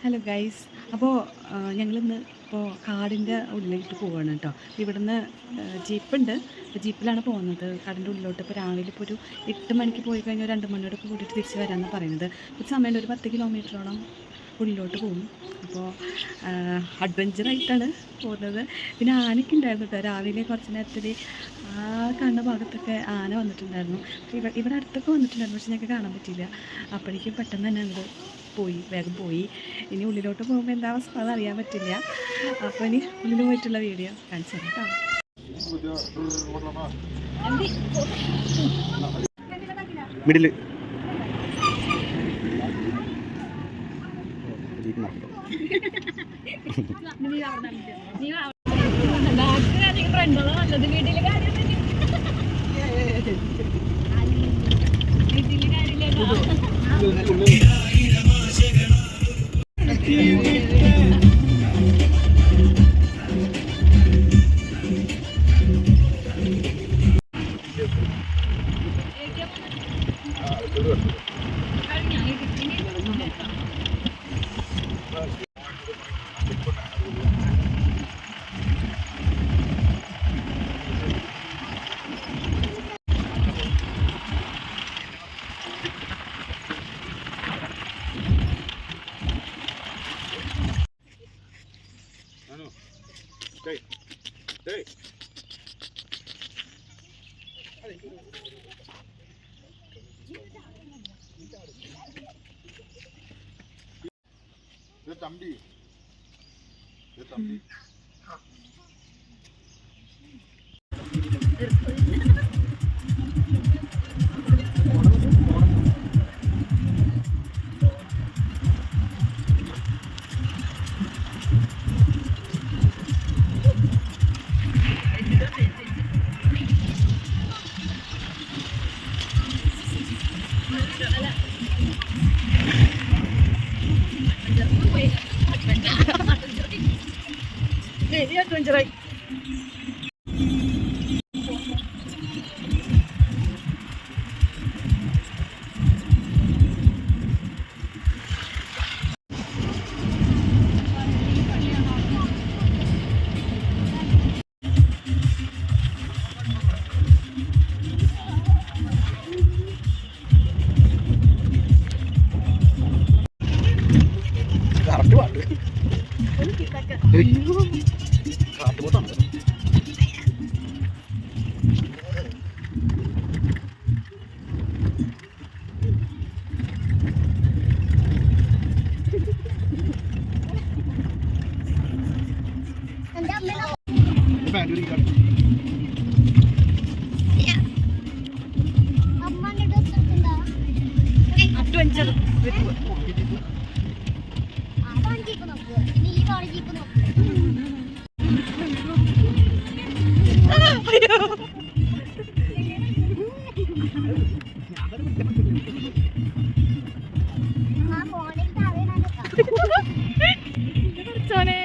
Hello guys. അപ്പോൾ ഞങ്ങളിന്ന് ഇപ്പോൾ കാടിൻ്റെ ഉള്ളിലേക്ക് പോവുകയാണ് കേട്ടോ. ഇവിടുന്ന് ജീപ്പുണ്ട്. ജീപ്പിലാണ് പോകുന്നത് കാടിൻ്റെ ഉള്ളിലോട്ട്. ഇപ്പോൾ രാവിലെ ഇപ്പോൾ ഒരു 8 മണിക്ക് പോയി കഴിഞ്ഞാൽ 2 മണിയോടൊക്കെ കൂടിയിട്ട് തിരിച്ച് വരാമെന്നാണ് പറയുന്നത്. ഒരു സമയമുണ്ട്, ഒരു 10 കിലോമീറ്ററോളം ഉള്ളിലോട്ട് പോകും. അപ്പോൾ അഡ്വഞ്ചറായിട്ടാണ് പോകുന്നത്. പിന്നെ ആനയ്ക്ക് ഉണ്ടായിരുന്നു കേട്ടോ. രാവിലെ കുറച്ച് നേരത്തിൽ ആ കണ്ട ഭാഗത്തൊക്കെ ആന വന്നിട്ടുണ്ടായിരുന്നു. ഇവിടെ അടുത്തൊക്കെ വന്നിട്ടുണ്ടായിരുന്നു, പക്ഷെ ഞങ്ങൾക്ക് കാണാൻ പറ്റിയില്ല. അപ്പോഴേക്കും പെട്ടെന്ന് തന്നെ അങ്ങോട്ട് വേഗം പോയി. ഇനി ഉള്ളിലോട്ട് പോകുമ്പോൾ എന്താ അവസ്ഥ അതറിയാൻ പറ്റില്ല. അപ്പോൾ ഇനി ഉള്ളിൽ പോയിട്ടുള്ള വീഡിയോ കാണിച്ചു കേട്ടോ. മിഡില് தம்பி தம்பி അഡ്വഞ്ചറായി. കറക്റ്റ് പാട്ട് കാട്ടുപോത്താണ്. അഡ്വഞ്ചർ ചോനെ